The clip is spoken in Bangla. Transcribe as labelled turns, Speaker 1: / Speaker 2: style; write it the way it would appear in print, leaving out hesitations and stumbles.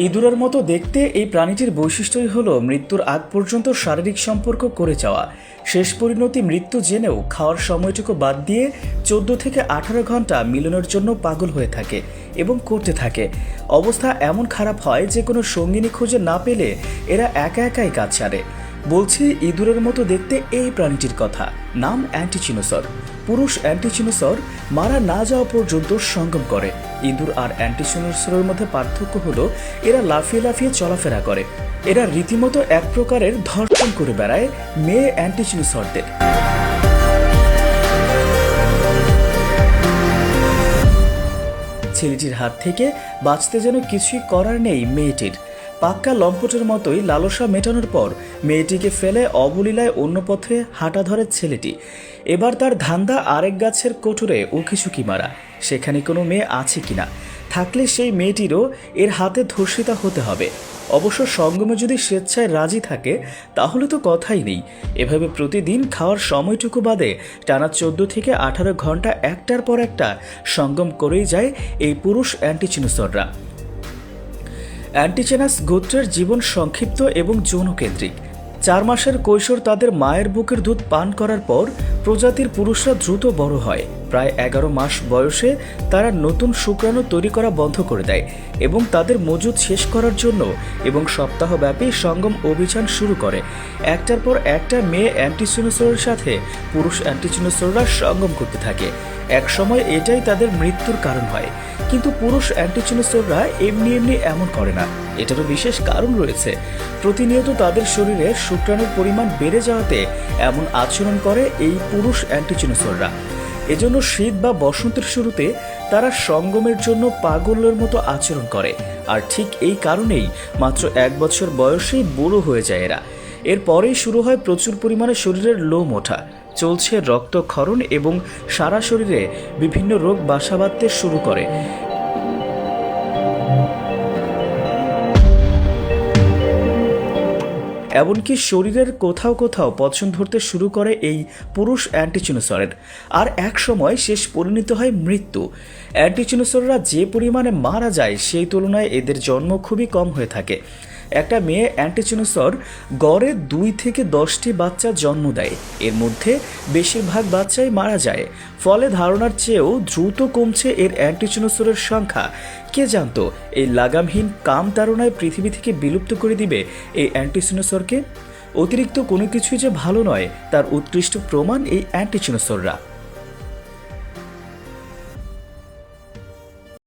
Speaker 1: ইঁদুরের মতো দেখতে এই প্রাণীটির বৈশিষ্ট্যই হলো মৃত্যুর আগ পর্যন্ত শারীরিক সম্পর্ক করে যাওয়া। শেষ পরিণতি মৃত্যু জেনেও খাওয়ার সময়টুকু বাদ দিয়ে 14 থেকে 18 ঘন্টা মিলনের জন্য পাগল হয়ে থাকে এবং করতে থাকে। অবস্থা এমন খারাপ হয় যে কোনো সঙ্গিনী খুঁজে না পেলে এরা একা একাই কাজ ছাড়ে। বলছি ইঁদুরের মতো দেখতে এই প্রাণীটির কথা, নাম অ্যান্টিচিনোসর। পুরুষ অ্যান্টিচিনোসর মারা না যাওয়া পর্যন্ত সঙ্গম করে। ইঁদুর আর অ্যান্টিচিনোসরের মধ্যে পার্থক্য হলো এরা লাফিয়ে লাফিয়ে চলাফেরা করে। এরা রীতিমতো এক প্রকারের ধর্ষণ করে বেড়ায় মেয়ে অ্যান্টিচিনোসরদের। ছেলেটির হাত থেকে বাঁচতে যেন কিছুই করার নেই মেয়েটির। পাক্কা লম্পটের মতোই লালসা মেটানোর পর মেয়েটিকে ফেলে অবলীলায় অন্য পথে হাঁটা ধরে ছেলেটি। এবার তার ধান্দা আরেক গাছের কোটরে উকিঝুঁকি মারা, সেখানে কোনো মেয়ে আছে কিনা, থাকলে সেই মেয়েটিরও এর হাতে ধর্ষিতা হতে হবে। অবশ্য সঙ্গমে যদি স্বেচ্ছায় রাজি থাকে তাহলে তো কথাই নেই। এভাবে প্রতিদিন খাওয়ার সময়টুকু বাদে টানা 14 থেকে 18 ঘন্টা একটার পর একটা সঙ্গম করেই যায় এই পুরুষ অ্যান্টিচিনোসররা। অ্যান্টিচেনাস গোত্রের জীবন সংক্ষিপ্ত এবং যৌনকেন্দ্রিক। 4 মাসের কৈশোর তাদের মায়ের বুকের দুধ পান করার পর প্রজাতির পুরুষরা দ্রুত বড় হয়। প্রায় 11 মাস বয়সে তারা নতুন শুক্রাণু তৈরি করা বন্ধ করে দেয় এবং তাদের মজুদ শেষ করার জন্য এবং সপ্তাহব্যাপী সঙ্গম অভিযান শুরু করে। একটার পর একটা মেয়ে অ্যান্টিচিনোসরের সাথে পুরুষ অ্যান্টিচিনোসররা সঙ্গম করতে থাকে। একসময় এটাই তাদের মৃত্যুর কারণ হয়। কিন্তু পুরুষ অ্যান্টিচিনোসররা এমনি এমন করে না, এটারও বিশেষ কারণ রয়েছে। প্রতিনিয়ত তাদের শরীরে শুক্রাণুর পরিমাণ বেড়ে যাওয়াতে এমন আচরণ করে এই পুরুষ অ্যান্টিচিনোসররা। এজন্য শীত বা বসন্তের শুরুতে তারা সঙ্গমের জন্য পাগলের মতো আচরণ করে। আর ঠিক এই কারণেই মাত্র 1 বছর বয়সেই বুড়ো হয়ে যায় এরা। এরপরেই শুরু হয় প্রচুর পরিমাণে শরীরের লোম ওঠা, চলছে রক্তক্ষরণ এবং সারা শরীরে বিভিন্ন রোগ বাসা বাঁধতে শুরু করে। এমনকি শরীরের কোথাও কোথাও পছন ধরতে শুরু করে এই পুরুষ অ্যান্টিচিনোসরের। আর এক সময় শেষ পরিণত হয় মৃত্যু। অ্যান্টিচিনোসররা যে পরিমাণে মারা যায় সেই তুলনায় এদের জন্ম খুবই কম হয়ে থাকে। একটা মেয়ে অ্যান্টিচিনোসর গড়ে 2 থেকে 10টি বাচ্চা জন্ম দেয়। এর মধ্যে বেশিরভাগ বাচ্চাই মারা যায়। ফলে ধারণার চেয়েও দ্রুত কমছে এর অ্যান্টিচিনোসরের সংখ্যা। কে জানতো এই লাগামহীন কাম তাড়নায় পৃথিবী থেকে বিলুপ্ত করে দিবে এই অ্যান্টিচিনোসরকে। অতিরিক্ত কোনো কিছুই যে ভালো নয় তার উৎকৃষ্ট প্রমাণ এই অ্যান্টিচিনোসররা।